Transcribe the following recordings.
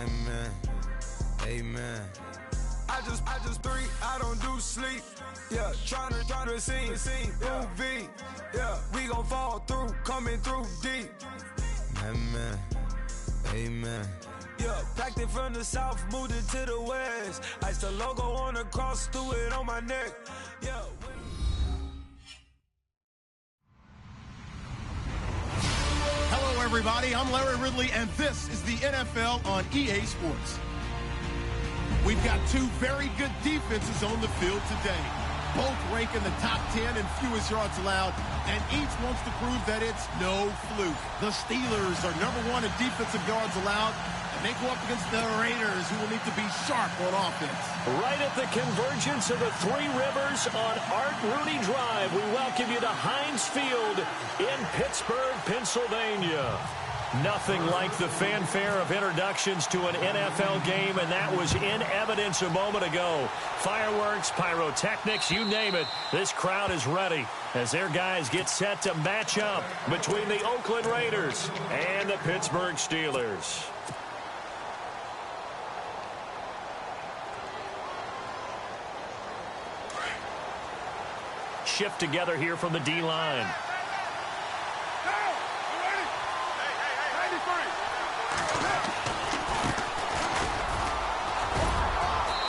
Amen. Amen. I just three, I don't do sleep. Yeah, tryna sing, UV. Yeah, we gon' fall through, coming through deep. Amen. Amen. Yeah, packed it from the south, moved it to the west. Iced the logo on the cross, threw it on my neck. Yeah. Hello, everybody. I'm Larry Ridley, and this is the NFL on EA Sports. We've got two very good defenses on the field today. Both rank in the top 10 in fewest yards allowed, and each wants to prove that it's no fluke. The Steelers are #1 in defensive yards allowed, and they go up against the Raiders, who will need to be sharp on offense. Right at the convergence of the Three Rivers on Art Rooney Drive, we welcome you to Heinz Field in Pittsburgh, Pennsylvania. Nothing like the fanfare of introductions to an NFL game, and that was in evidence a moment ago. Fireworks, pyrotechnics, you name it. This crowd is ready as their guys get set to match up between the Oakland Raiders and the Pittsburgh Steelers. Shift together here from the D-line.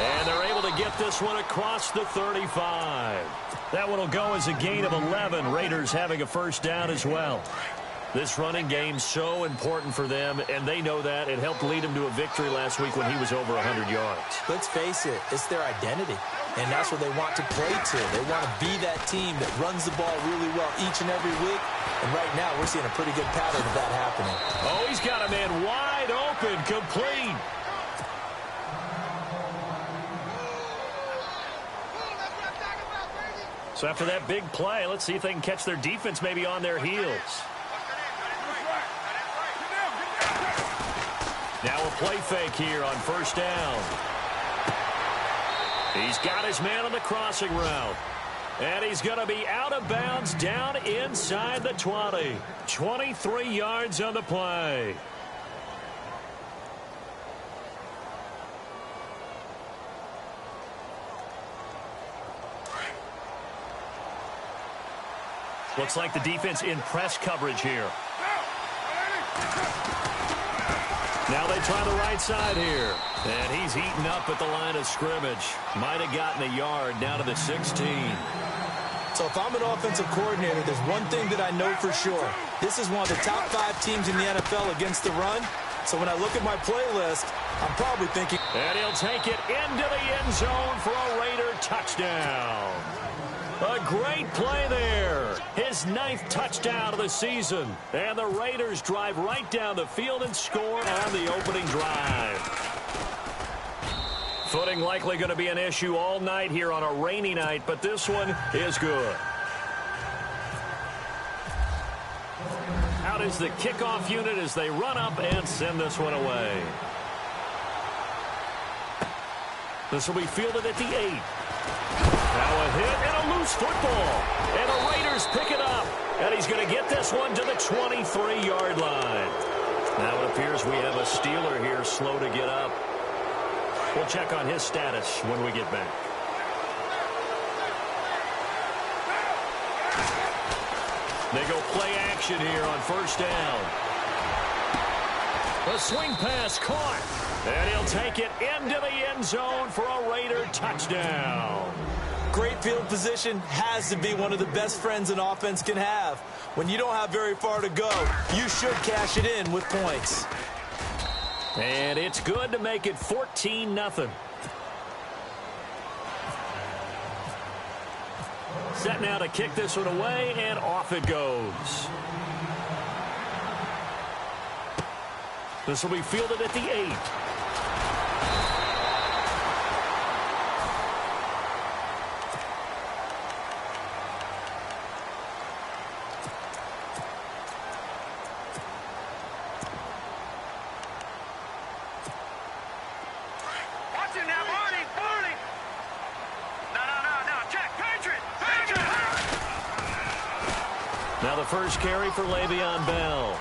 And they're able to get this one across the 35. That one will go as a gain of 11. Raiders having a first down as well. This running game so important for them, and they know that. It helped lead them to a victory last week when he was over 100 yards. Let's face it, it's their identity, and that's what they want to play to. They want to be that team that runs the ball really well each and every week, and right now we're seeing a pretty good pattern of that happening. Oh, he's got a man wide open, complete. So after that big play, let's see if they can catch their defense maybe on their heels. Now a play fake here on first down. He's got his man on the crossing route. And he's going to be out of bounds down inside the 20. 23 yards on the play. Looks like the defense in press coverage here. Now they try the right side here. And he's eaten up at the line of scrimmage. Might have gotten a yard down to the 16. So if I'm an offensive coordinator, there's one thing that I know for sure. This is one of the top 5 teams in the NFL against the run. So when I look at my playlist, I'm probably thinking... And he'll take it into the end zone for a Raider touchdown. A great play there. His 9th touchdown of the season. And the Raiders drive right down the field and score on the opening drive. Footing likely going to be an issue all night here on a rainy night, but this one is good. Out is the kickoff unit as they run up and send this one away. This will be fielded at the 8. Now a hit and a loose football. And the Raiders pick it up. And he's going to get this one to the 23-yard line. Now it appears we have a Steeler here slow to get up. We'll check on his status when we get back. They go play action here on first down. The swing pass caught. And he'll take it into the end zone for a Raider touchdown. Great field position has to be one of the best friends an offense can have. When you don't have very far to go, you should cash it in with points. And it's good to make it 14-0. Set now to kick this one away, and off it goes. This will be fielded at the 8. Now the first carry for Le'Veon Bell.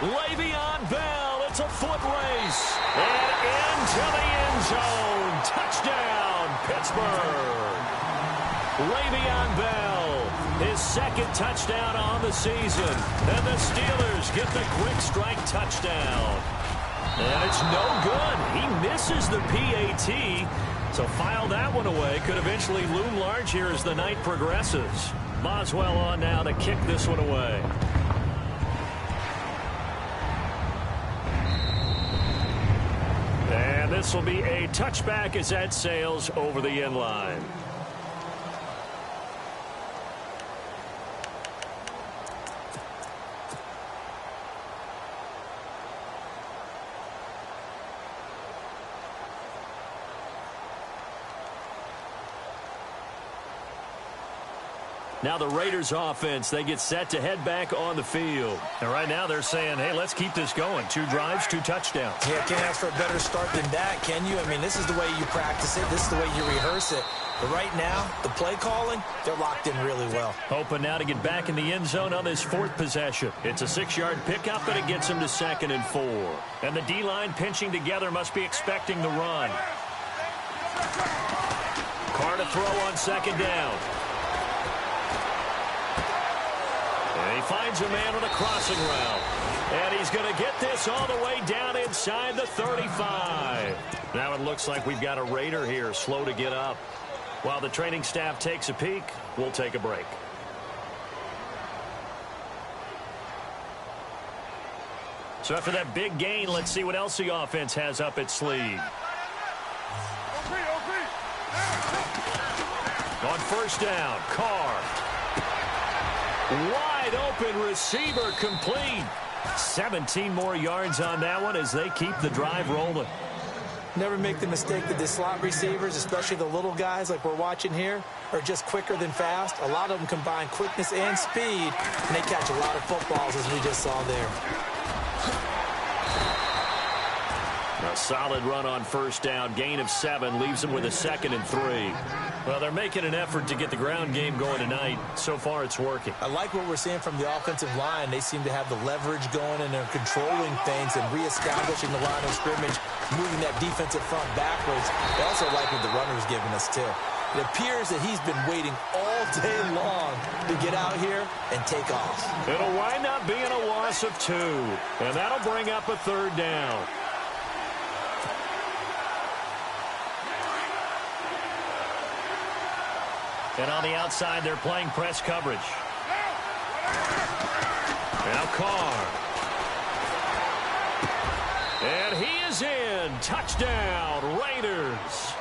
Le'Veon Bell, it's a foot race. And into the end zone. Touchdown, Pittsburgh. Le'Veon Bell, his second touchdown on the season. And the Steelers get the quick strike touchdown. And it's no good. He misses the PAT. So file that one away. Could eventually loom large here as the night progresses. Boswell on now to kick this one away. And this will be a touchback as that sails over the end line. Now the Raiders offense, they get set to head back on the field. And right now they're saying, hey, let's keep this going. 2 drives, 2 touchdowns. Yeah, can't ask for a better start than that, can you? I mean, this is the way you practice it. This is the way you rehearse it. But right now, the play calling, they're locked in really well. Hoping now to get back in the end zone on this 4th possession. It's a 6-yard pickup, and it gets him to 2nd and 4. And the D-line pinching together must be expecting the run. Carr to throw on 2nd down. And he finds a man on a crossing route. And he's going to get this all the way down inside the 35. Now it looks like we've got a Raider here, slow to get up. While the training staff takes a peek, we'll take a break. So after that big gain, let's see what else the offense has up its sleeve. On 1st down, Carr. Wide open receiver complete. 17 more yards on that one as they keep the drive rolling. Never make the mistake that the slot receivers, especially the little guys like we're watching here, are just quicker than fast. A lot of them combine quickness and speed, and they catch a lot of footballs as we just saw there. A solid run on 1st down. Gain of 7 leaves them with a 2nd and 3. Well, they're making an effort to get the ground game going tonight. So far, it's working. I like what we're seeing from the offensive line. They seem to have the leverage going, and they're controlling things and reestablishing the line of scrimmage, moving that defensive front backwards. They also like what the runner's giving us, too. It appears that he's been waiting all day long to get out here and take off. It'll wind up being a loss of 2, and that'll bring up a 3rd down. And on the outside, they're playing press coverage. Now Carr. And he is in. Touchdown, Raiders.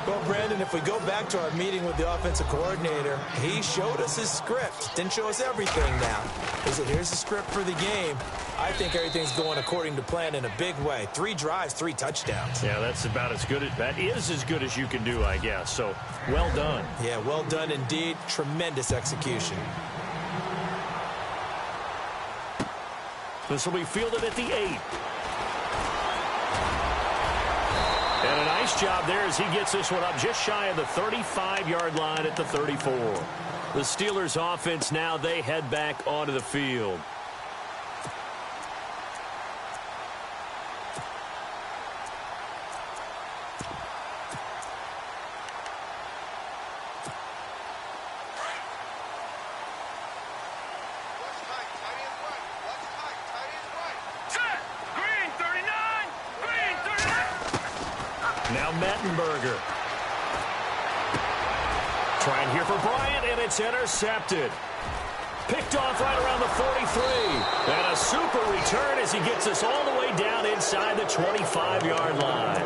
Well, Brandon, if we go back to our meeting with the offensive coordinator, he showed us his script. Didn't show us everything now. He said, here's the script for the game. I think everything's going according to plan in a big way. 3 drives, 3 touchdowns. Yeah, that's about as good as, that is as good as you can do, I guess. So, well done. Yeah, well done indeed. Tremendous execution. This will be fielded at the 8. And a nice job there as he gets this one up just shy of the 35-yard line at the 34. The Steelers offense now, they head back onto the field. Now Mettenberger. Trying here for Bryant, and it's intercepted. Picked off right around the 43. And a super return as he gets us all the way down inside the 25-yard line.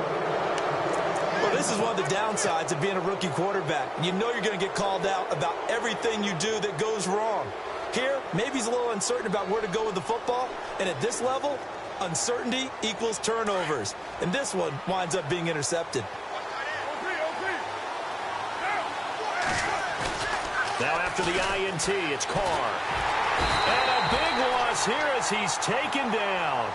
Well, this is one of the downsides of being a rookie quarterback. You know you're going to get called out about everything you do that goes wrong. Here, maybe he's a little uncertain about where to go with the football. And at this level, uncertainty equals turnovers. And this one winds up being intercepted. Now after the INT, it's Carr. And a big loss here as he's taken down.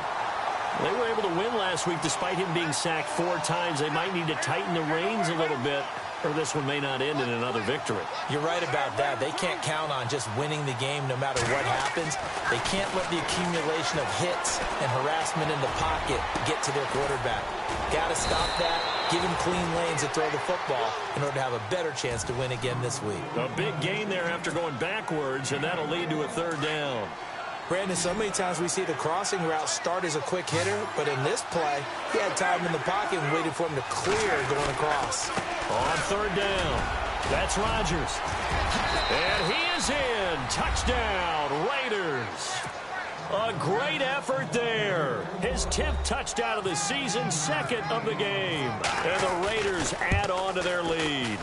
They were able to win last week despite him being sacked 4 times. They might need to tighten the reins a little bit, or this one may not end in another victory. You're right about that. They can't count on just winning the game no matter what happens. They can't let the accumulation of hits and harassment in the pocket get to their quarterback. Got to stop that. Give him clean lanes to throw the football in order to have a better chance to win again this week. A big gain there after going backwards, and that'll lead to a 3rd down. Brandon, so many times we see the crossing route start as a quick hitter, but in this play, he had time in the pocket and waited for him to clear going across. On 3rd down, that's Rodgers. And he is in. Touchdown, Raiders. A great effort there. His 10th touchdown of the season, 2nd of the game. And the Raiders add on to their lead.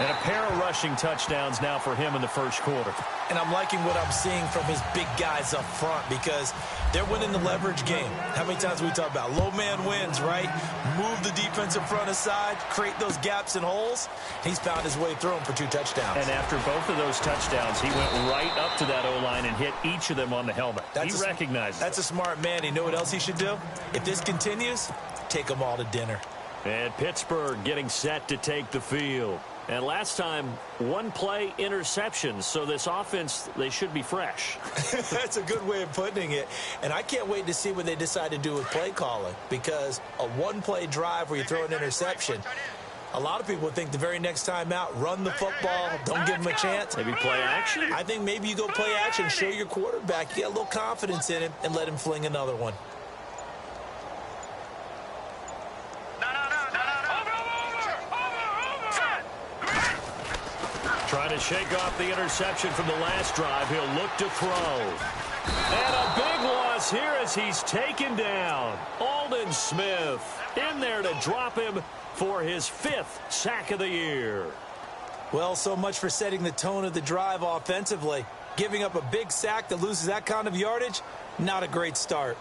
And a pair of rushing touchdowns now for him in the first quarter. And I'm liking what I'm seeing from his big guys up front because they're winning the leverage game. How many times we talk about low man wins, right? Move the defensive front aside, create those gaps and holes. He's found his way through them for 2 touchdowns. And after both of those touchdowns, he went right up to that O-line and hit each of them on the helmet. He recognized it. That's a smart man. You know what else he should do? If this continues, take them all to dinner. And Pittsburgh getting set to take the field. And last time, 1 play interception. So this offense, they should be fresh. That's a good way of putting it. And I can't wait to see what they decide to do with play calling. Because a 1-play drive where you throw an interception, a lot of people think the very next time out, run the football, don't give him a chance. Maybe play action? I think maybe you go play action, show your quarterback, you get a little confidence in him, and let him fling another one. Trying to shake off the interception from the last drive. He'll look to throw. And a big loss here as he's taken down. Aldon Smith in there to drop him for his 5th sack of the year. Well, so much for setting the tone of the drive offensively. Giving up a big sack that loses that kind of yardage, not a great start.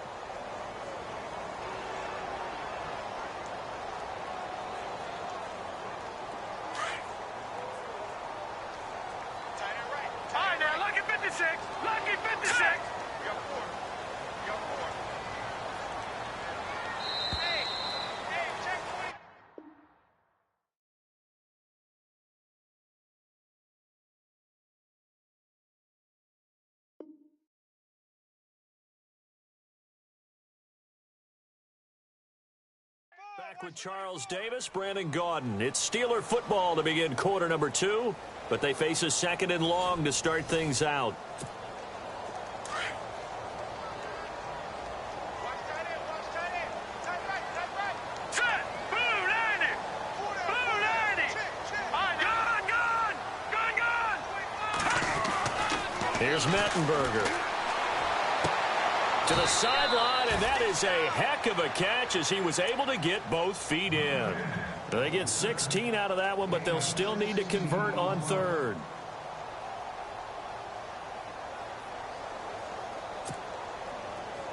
Back with Charles Davis, Brandon Gaudin. It's Steeler football to begin quarter number 2, but they face a 2nd and long to start things out. Here's Mettenberger. To the sideline, and that is a heck of a catch as he was able to get both feet in. They get 16 out of that one, but they'll still need to convert on 3rd.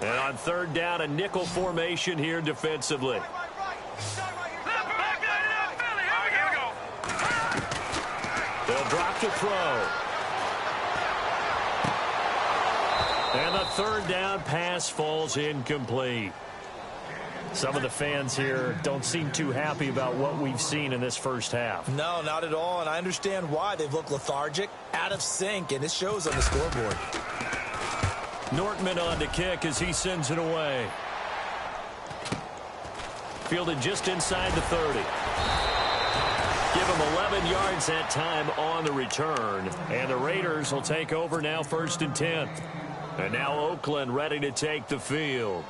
And on 3rd down, a nickel formation here defensively. They'll drop to throw. And the 3rd down pass falls incomplete. Some of the fans here don't seem too happy about what we've seen in this first half. No, not at all, and I understand why. They've looked lethargic, out of sync, and it shows on the scoreboard. Nortman on to kick as he sends it away. Fielded just inside the 30. Give him 11 yards that time on the return. And the Raiders will take over now 1st and 10. And now Oakland ready to take the field.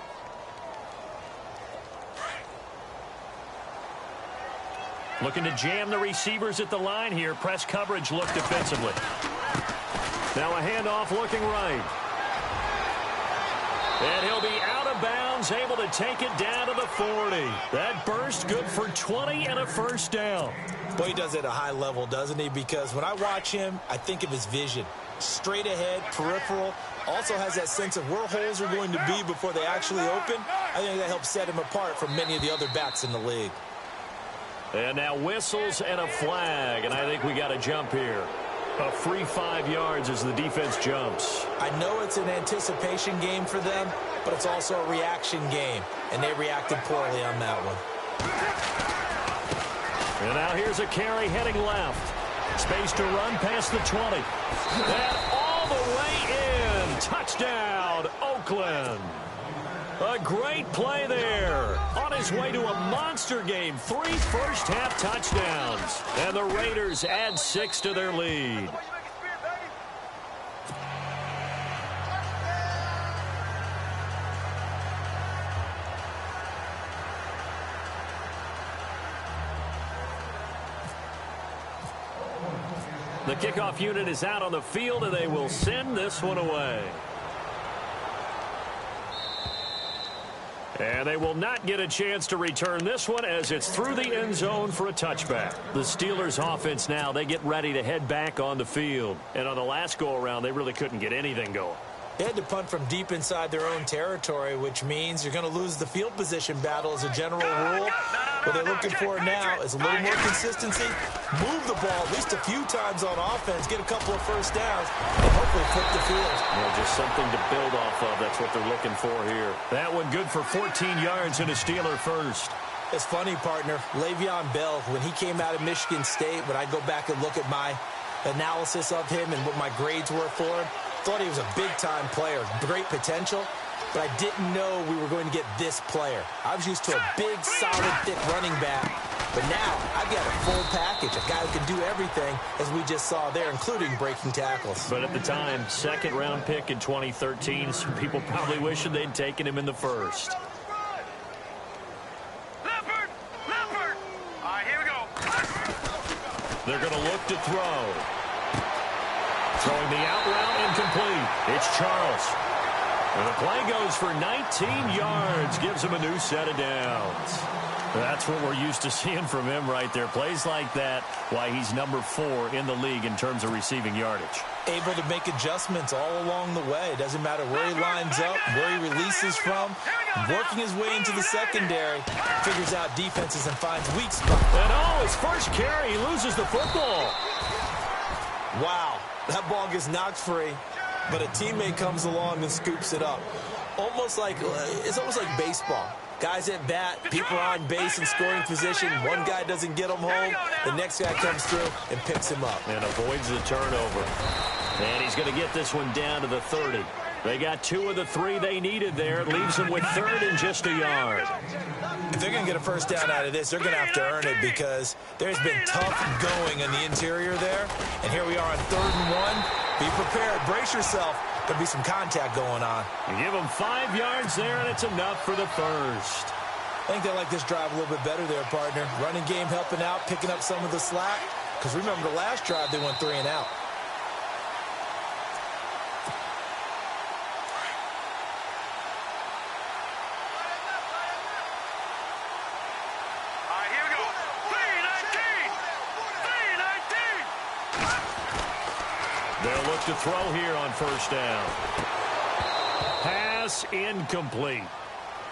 Looking to jam the receivers at the line here. Press coverage look defensively. Now a handoff looking right. And he'll be out of bounds, able to take it down to the 40. That burst good for 20 and a 1st down. Boy, he does it at a high level, doesn't he? Because when I watch him, I think of his vision. Straight ahead, peripheral. Also has that sense of where holes are going to be before they actually open. I think that helps set him apart from many of the other backs in the league. And now whistles and a flag, and I think we got a jump here. A free 5 yards as the defense jumps. I know it's an anticipation game for them, but it's also a reaction game, and they reacted poorly on that one. And now here's a carry heading left. Space to run past the 20. And all the way in. Touchdown, Oakland. A great play there. On his way to a monster game. 3 first-half touchdowns. And the Raiders add 6 to their lead. The kickoff unit is out on the field, and they will send this one away. And they will not get a chance to return this one as it's through the end zone for a touchback. The Steelers offense now, they get ready to head back on the field. And on the last go-around, they really couldn't get anything going. They had to punt from deep inside their own territory, which means you're going to lose the field position battle as a general rule. What they're looking for now is a little more consistency, move the ball at least a few times on offense, get a couple of first downs, and hopefully flip the field. Yeah, just something to build off of. That's what they're looking for here. That one good for 14 yards and a Steeler first. It's funny, partner. Le'Veon Bell, when he came out of Michigan State, when I go back and look at my analysis of him and what my grades were for him, thought he was a big-time player, great potential, but I didn't know we were going to get this player. I was used to a big, solid, thick running back, but now I've got a full package, a guy who can do everything, as we just saw there, including breaking tackles. But at the time, second-round pick in 2013, some people probably wishing they'd taken him in the first. Leopard! Leopard! All right, here we go. They're going to look to throw. Throwing the out route incomplete. It's Charles. And the play goes for 19 yards. Gives him a new set of downs. That's what we're used to seeing from him right there. Plays like that, why he's number 4 in the league in terms of receiving yardage. Able to make adjustments all along the way. It doesn't matter where he lines up, where he releases from. Working his way into the secondary. Figures out defenses and finds weak spots. And his first carry, he loses the football. Wow. That ball gets knocked free, but a teammate comes along and scoops it up. It's almost like baseball. Guys at bat, people are on base in scoring position. One guy doesn't get him home. The next guy comes through and picks him up. And avoids the turnover. And he's going to get this one down to the 30. They got 2 of the 3 they needed there. It leaves them with 3rd and just a yard. If they're going to get a first down out of this, they're going to have to earn it because there's been tough going in the interior there. And here we are on 3rd and 1. Be prepared. Brace yourself. There'll be some contact going on. You give them 5 yards there, and it's enough for the first. I think they like this drive a little bit better there, partner. Running game helping out, picking up some of the slack. Because remember, the last drive, they went 3 and out. They'll look to throw here on first down. Pass incomplete.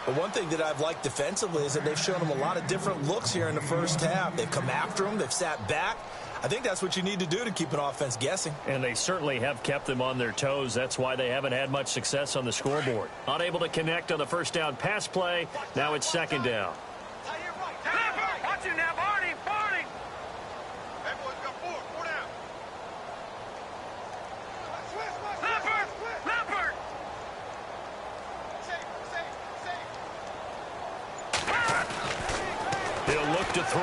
But one thing that I've liked defensively is that they've shown them a lot of different looks here in the first half. They've come after them. They've sat back. I think that's what you need to do to keep an offense guessing. And they certainly have kept them on their toes. That's why they haven't had much success on the scoreboard. Unable to connect on the first down pass play. Now it's second down. Watch him now, Barney! Barney! Leopard! Leopard! He'll look to throw.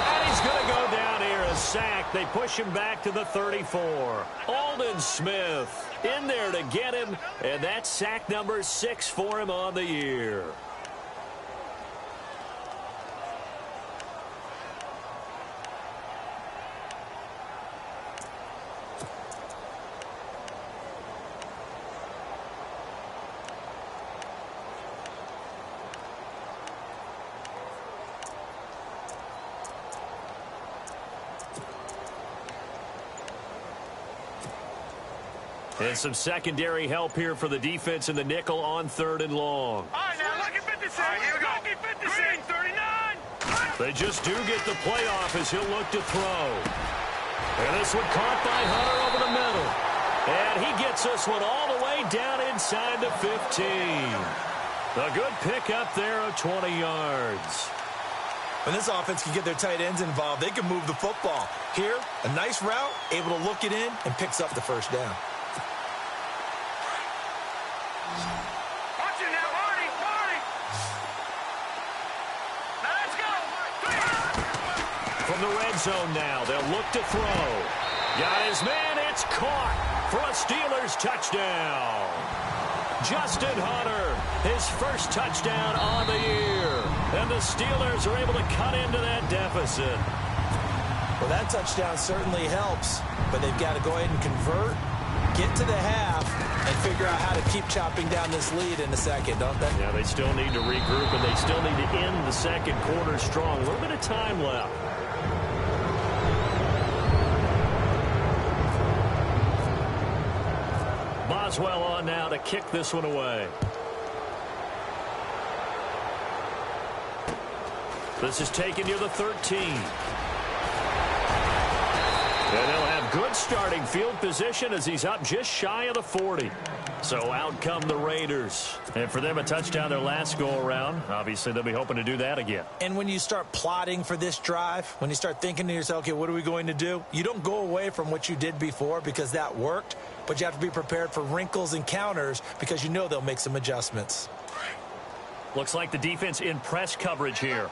And he's going to go down here, a sack. They push him back to the 34. Aldon Smith in there to get him, and that's sack number 6 for him on the year. And some secondary help here for the defense in the nickel on 3rd and long. All right, now, lucky 56. All right, here we go. Lucky 56. 39. They just do get the playoff as he'll look to throw. And this one caught by Hunter over the middle. And he gets this one all the way down inside the 15. A good pick up there of 20 yards. When this offense can get their tight ends involved, they can move the football. Here, a nice route, able to look it in, and picks up the first down. Watch it now, Marty, Marty. Now let's go. From the red zone now, they'll look to throw. Got his man, it's caught for a Steelers touchdown. Justin Hunter, his first touchdown on the year. And the Steelers are able to cut into that deficit. Well, that touchdown certainly helps, but they've got to go ahead and convert, get to the half, and figure out how to keep chopping down this lead in the second, don't they? Yeah, they still need to regroup, and they still need to end the second quarter strong. A little bit of time left. Boswell on now to kick this one away. This is taken near the 13. And they'll have good starting field position as he's up just shy of the 40. So out come the Raiders. And for them, a touchdown their last go-around. Obviously, they'll be hoping to do that again. And when you start plotting for this drive, when you start thinking to yourself, okay, what are we going to do? You don't go away from what you did before because that worked, but you have to be prepared for wrinkles and counters because you know they'll make some adjustments. Looks like the defense in press coverage here.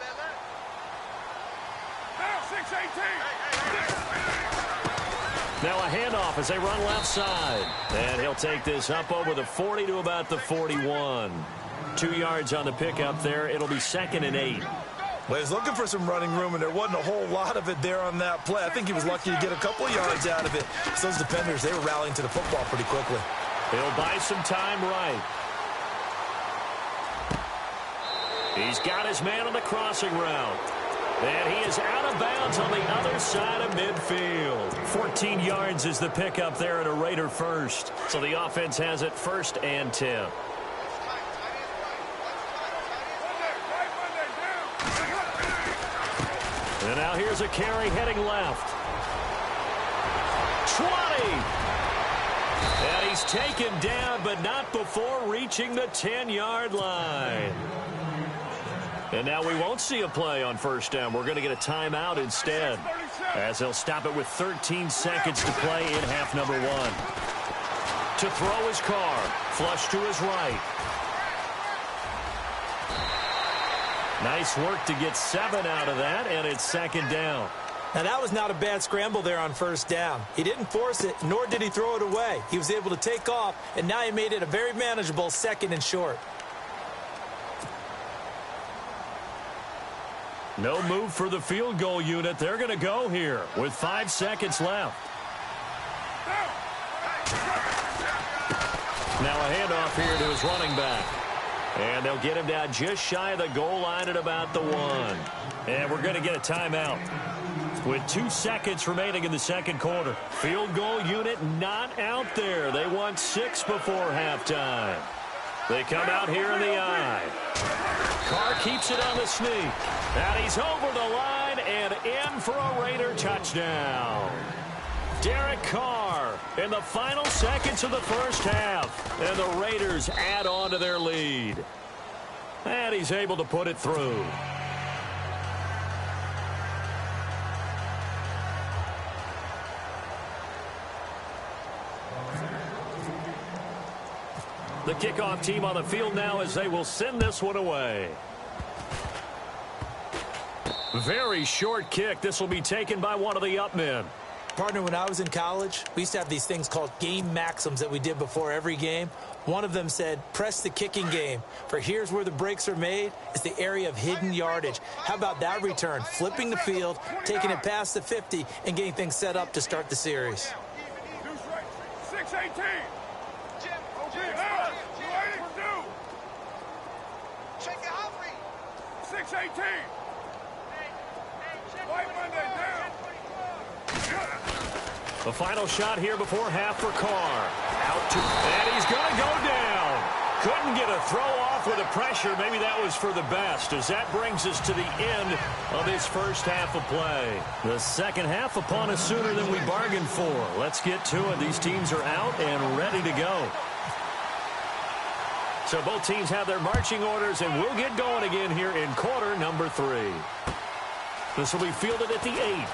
Now a handoff as they run left side. And he'll take this up over the 40 to about the 41. 2 yards on the pickup there. It'll be 2nd and 8. Well, he's looking for some running room, and there wasn't a whole lot of it there on that play. I think he was lucky to get a couple of yards out of it. So those defenders, they were rallying to the football pretty quickly. He'll buy some time right. He's got his man on the crossing route. And he is out of bounds on the other side of midfield. 14 yards is the pickup there at a Raider first. So the offense has it 1st and 10. And now here's a carry heading left. 20. And he's taken down, but not before reaching the 10-yard line. And now we won't see a play on 1st down. We're going to get a timeout instead, as they'll stop it with 13 seconds to play in half number 1. To throw his car, flush to his right. Nice work to get 7 out of that, and it's 2nd down. Now, that was not a bad scramble there on 1st down. He didn't force it, nor did he throw it away. He was able to take off, and now he made it a very manageable 2nd and short. No move for the field goal unit. They're going to go here with 5 seconds left. Now a handoff here to his running back. And they'll get him down just shy of the goal line at about the 1. And we're going to get a timeout with 2 seconds remaining in the second quarter. Field goal unit not out there. They want 6 before halftime. They come out here in the eye. Carr keeps it on the sneak. And he's over the line and in for a Raider touchdown. Derek Carr in the final seconds of the first half. And the Raiders add on to their lead. And he's able to put it through. The kickoff team on the field now as they will send this one away. Very short kick. This will be taken by one of the up men. Partner, when I was in college, we used to have these things called game maxims that we did before every game. One of them said, press the kicking game. For here's where the breaks are made. It's the area of hidden yardage. How about that return? Flipping the field, taking it past the 50, and getting things set up to start the series. 6-18. 6-18. The final shot here before half for Carr. Out to, and he's going to go down. Couldn't get going to throw off with the pressure. Maybe that was for the best, as that brings us to the end of this first half of play. The second half upon us sooner than we bargained for. Let's get to it. These teams are out and ready to go. So both teams have their marching orders, and we'll get going again here in quarter number 3. This will be fielded at the 8.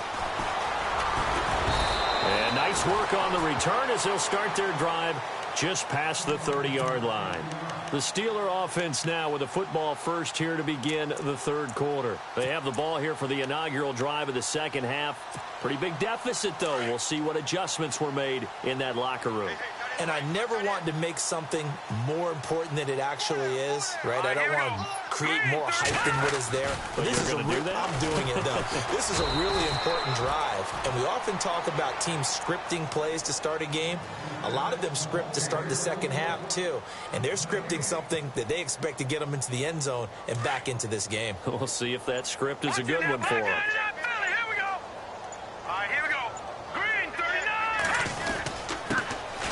And nice work on the return as they'll start their drive just past the 30-yard line. The Steeler offense now with a football first here to begin the third quarter. They have the ball here for the inaugural drive of the second half. Pretty big deficit, though. We'll see what adjustments were made in that locker room. And I never want to make something more important than it actually is, right? I don't want to create more hype than what is there. But this is I'm doing it, though. This is a really important drive. And we often talk about teams scripting plays to start a game. A lot of them script to start the second half, too. And they're scripting something that they expect to get them into the end zone and back into this game. We'll see if that script is a good one for them.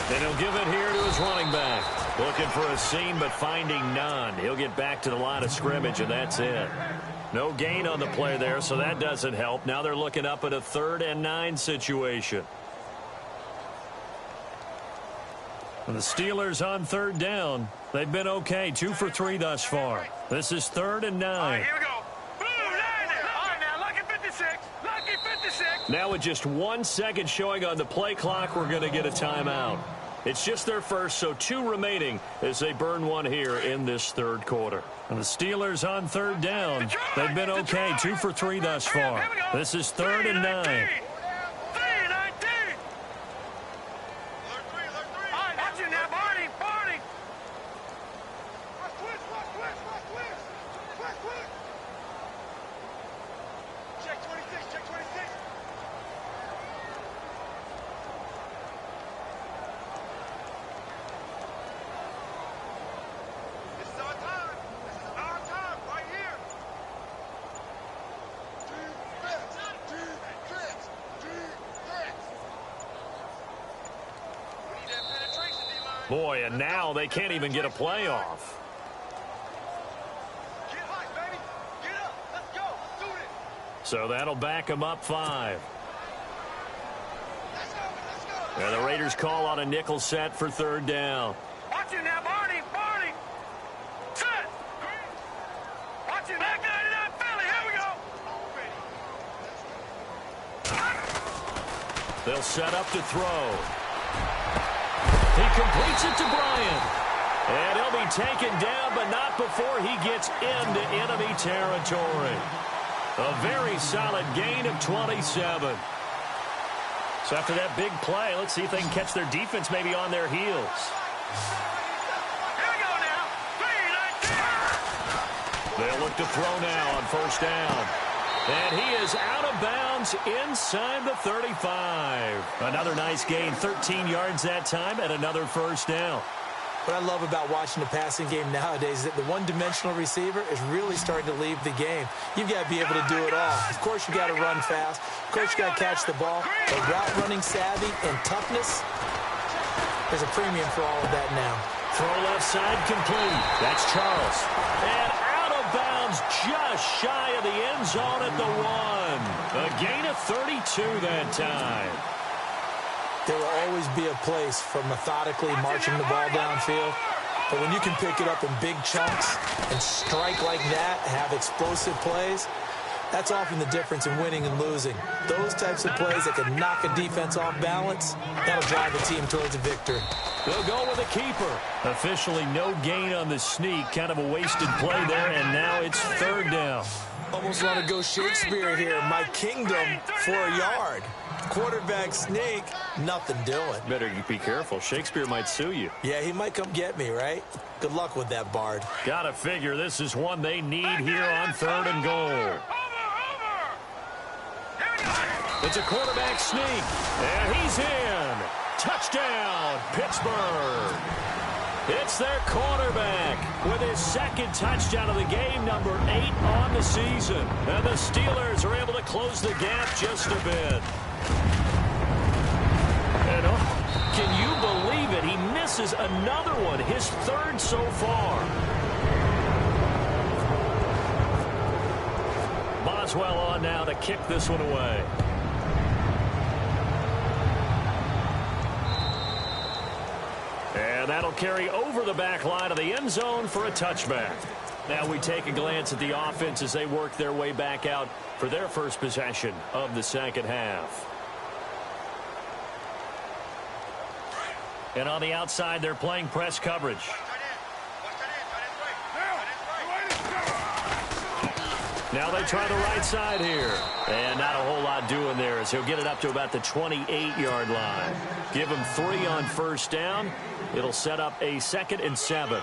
And he'll give it here to his running back. Looking for a seam, but finding none. He'll get back to the line of scrimmage, and that's it. No gain on the play there, so that doesn't help. Now they're looking up at a 3rd and 9 situation. And the Steelers on 3rd down. They've been okay, 2 for 3 thus far. This is 3rd and 9. All right, here we go. All right, now, lucky 56. Lucky 56. Now with just 1 second showing on the play clock, we're going to get a timeout. It's just their first, so 2 remaining as they burn one here in this third quarter. And the Steelers on 3rd down. They've been okay, 2 for 3 thus far. This is 3rd and 9. Boy, and now they can't even get a play off. So that'll back them up 5. And the Raiders call on a nickel set for 3rd down. Watch it now, Barney. Set. Watch it. Back 99 Philly. Here we go. They'll set up to throw. He completes it to Bryant. And he'll be taken down, but not before he gets into enemy territory. A very solid gain of 27. So after that big play, let's see if they can catch their defense maybe on their heels. Here we go now. 3-19. They'll look to throw now on 1st down. And he is out of bounds inside the 35. Another nice gain, 13 yards that time, and another 1st down. What I love about watching the passing game nowadays is that the one-dimensional receiver is really starting to leave the game. You've got to be able to do it all. Of course, you've got to run fast. Of course, you've got to catch the ball. But route running savvy and toughness, there's a premium for all of that now. Throw left side complete. That's Charles. And out of bounds just shy of the end zone at the 1. A gain of 32 that time. There will always be a place for methodically marching the ball downfield. But when you can pick it up in big chunks and strike like that, have explosive plays, that's often the difference in winning and losing. Those types of plays that can knock a defense off balance, that'll drive a team towards a victory. They'll go with a keeper. Officially no gain on the sneak. Kind of a wasted play there, and now it's 3rd down. Almost want to go Shakespeare here. My kingdom for a yard. Quarterback sneak, nothing doing. Better you be careful. Shakespeare might sue you. Yeah, he might come get me, right? Good luck with that, Bard. Gotta figure this is one they need here on 3rd and goal. It's a quarterback sneak, and he's in. Touchdown, Pittsburgh. It's their quarterback with his 2nd touchdown of the game, number 8 on the season. And the Steelers are able to close the gap just a bit. And can you believe it? He misses another one, his third so far. Boswell on now to kick this one away. And that'll carry over the back line of the end zone for a touchback. Now we take a glance at the offense as they work their way back out for their first possession of the second half. And on the outside, they're playing press coverage. Now they try the right side here. And not a whole lot doing there as he'll get it up to about the 28-yard line. Give him 3 on first down. It'll set up a 2nd and 7.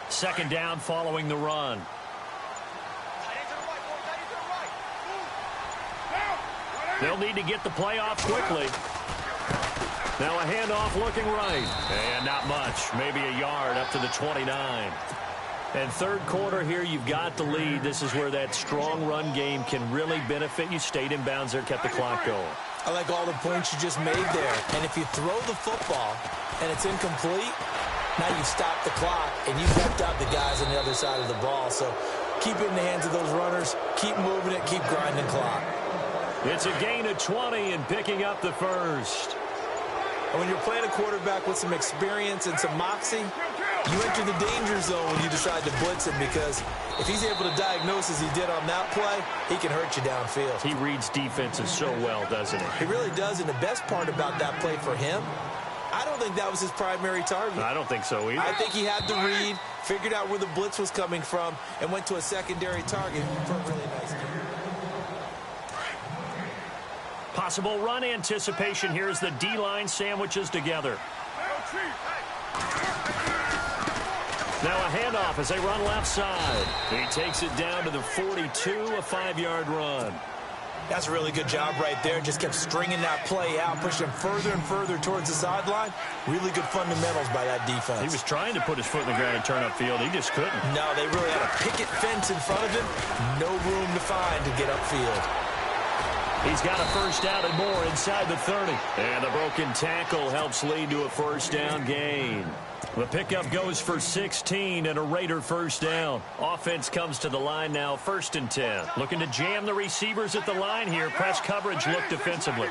Second down following the run. They'll need to get the play off quickly. Now a handoff looking right. And not much. Maybe a yard up to the 29. And third quarter here, you've got the lead. This is where that strong run game can really benefit you. Stayed in bounds there, kept the clock going. I like all the points you just made there. And if you throw the football and it's incomplete, now you've stopped the clock and you've helped out the guys on the other side of the ball. So keep it in the hands of those runners. Keep moving it. Keep grinding clock. It's a gain of 20 and picking up the first. And when you're playing a quarterback with some experience and some moxie, you enter the danger zone when you decide to blitz him, because if he's able to diagnose as he did on that play, he can hurt you downfield. He reads defenses so well, doesn't he? He really does, and the best part about that play for him, I don't think that was his primary target. I don't think so either. I think he had the read, figured out where the blitz was coming from, and went to a secondary target for a really nice game. Possible run anticipation here as the D-line sandwiches together. Now a handoff as they run left side. He takes it down to the 42, a 5-yard run. That's a really good job right there. Just kept stringing that play out, pushing further and further towards the sideline. Really good fundamentals by that defense. He was trying to put his foot in the ground and turn upfield. He just couldn't. No, they really had a picket fence in front of him. No room to find to get upfield. He's got a first down and more inside the 30. And the broken tackle helps lead to a first down gain. The pickup goes for 16 and a Raider first down. Offense comes to the line now, 1st and 10. Looking to jam the receivers at the line here. Press coverage look defensively.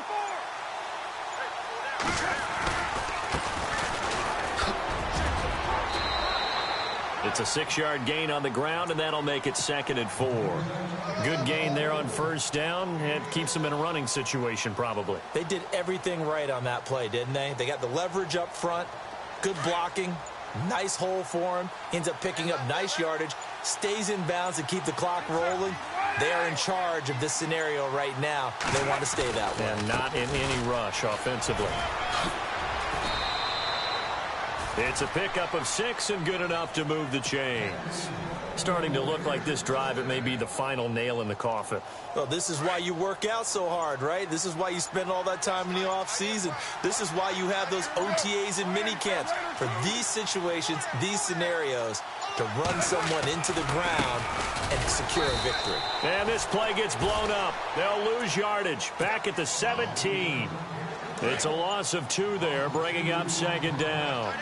It's a 6-yard gain on the ground, and that'll make it 2nd and 4. Good gain there on first down. It keeps them in a running situation, probably. They did everything right on that play, didn't they? They got the leverage up front, good blocking, nice hole for him, ends up picking up nice yardage, stays in bounds and keep the clock rolling. They are in charge of this scenario right now. They want to stay that way. And not in any rush offensively. It's a pickup of 6 and good enough to move the chains. Starting to look like this drive, it may be the final nail in the coffin. Well, this is why you work out so hard, right? This is why you spend all that time in the offseason. This is why you have those OTAs and mini camps. For these situations, these scenarios, to run someone into the ground and secure a victory. And this play gets blown up. They'll lose yardage. Back at the 17. It's a loss of 2 there, bringing up 2nd down.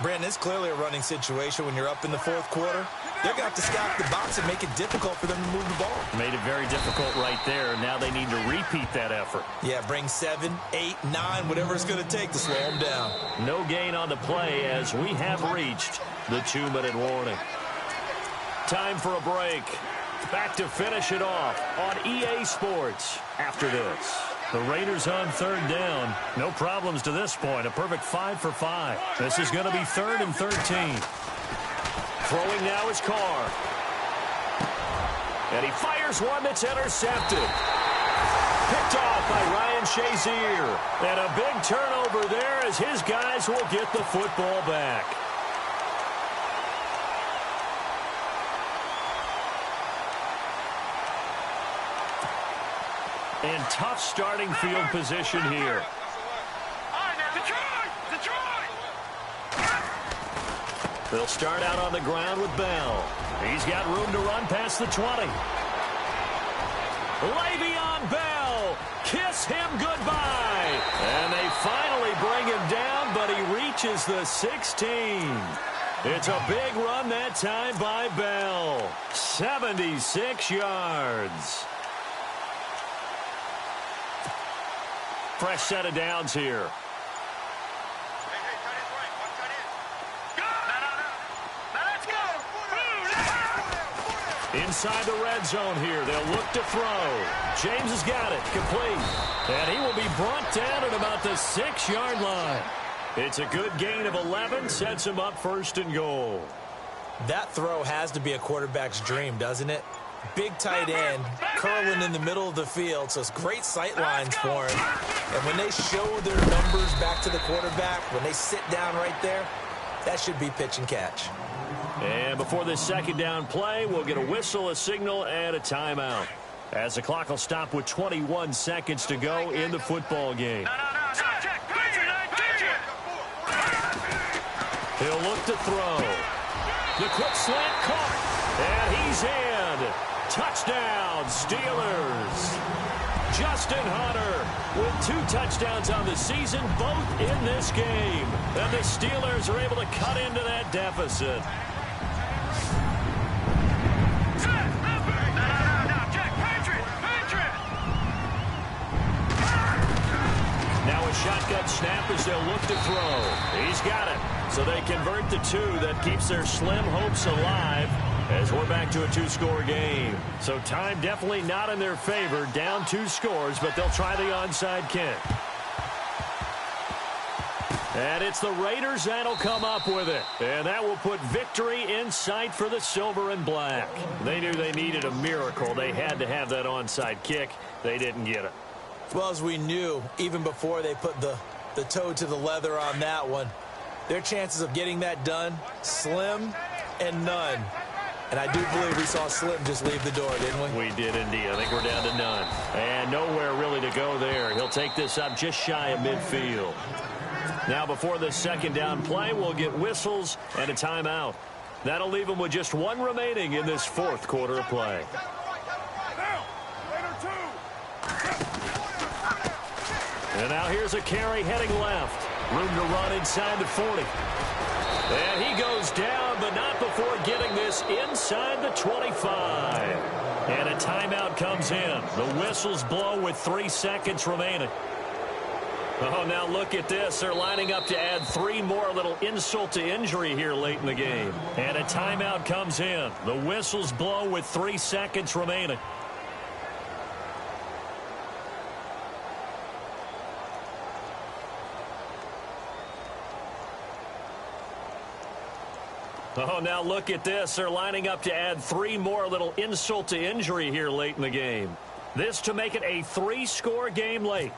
Brandon, it's clearly a running situation when you're up in the 4th quarter. They're going to have to stack the box and make it difficult for them to move the ball. Made it very difficult right there. Now they need to repeat that effort. Yeah, bring 7, 8, 9, whatever it's going to take to slow them down. No gain on the play as we have reached the 2-minute warning. Time for a break. Back to finish it off on EA Sports after this. The Raiders on 3rd down. No problems to this point. A perfect 5 for 5. This is going to be 3rd and 13. Throwing now is Carr. And he fires one that's intercepted. Picked off by Ryan Shazier. And a big turnover there as his guys will get the football back. And tough starting field position here. They'll start out on the ground with Bell. He's got room to run past the 20. Le'Veon Bell, kiss him goodbye. And they finally bring him down, but he reaches the 16. It's a big run that time by Bell. 76 yards. Fresh set of downs here. Inside the red zone here. They'll look to throw. James has got it. Complete. And he will be brought down at about the 6-yard line. It's a good gain of 11. Sets him up 1st and goal. That throw has to be a quarterback's dream, doesn't it? Big tight end, curling in the middle of the field, so it's great sight lines for him. And when they show their numbers back to the quarterback, when they sit down right there, that should be pitch and catch. And before this 2nd down play, we'll get a whistle, a signal, and a timeout. As the clock will stop with 21 seconds to go in the football game. He'll look to throw. The quick slant caught. And he's in. Touchdown, Steelers. Justin Hunter with 2 touchdowns on the season, both in this game. And the Steelers are able to cut into that deficit. Now a shotgun snap as they'll look to throw. He's got it. So they convert the 2. That keeps their slim hopes alive as we're back to a 2-score game. So time definitely not in their favor. Down 2 scores, but they'll try the onside kick. And it's the Raiders that'll come up with it. And that will put victory in sight for the silver and black. They knew they needed a miracle. They had to have that onside kick. They didn't get it. Well, as we knew, even before they put the toe to the leather on that one, their chances of getting that done, slim and none. And I do believe we saw Slim just leave the door, didn't we? We did indeed. I think we're down to none. And nowhere really to go there. He'll take this up just shy of midfield. Now before the 2nd down play, we'll get whistles and a timeout. That'll leave them with just 1 remaining in this 4th quarter of play. And now here's a carry heading left. Room to run inside the 40. And he goes down, but not before getting this inside the 25. And a timeout comes in. The whistles blow with 3 seconds remaining. Oh, now look at this. They're lining up to add 3 more, a little insult to injury here late in the game. And a timeout comes in. The whistles blow with 3 seconds remaining. Oh, now look at this. They're lining up to add 3 more, a little insult to injury here late in the game. This to make it a 3-score game late.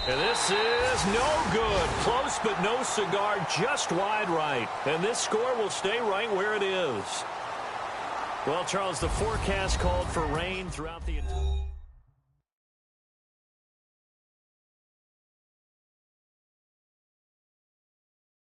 And this is no good. Close but no cigar, just wide right. And this score will stay right where it is. Well, Charles, the forecast called for rain throughout the entire...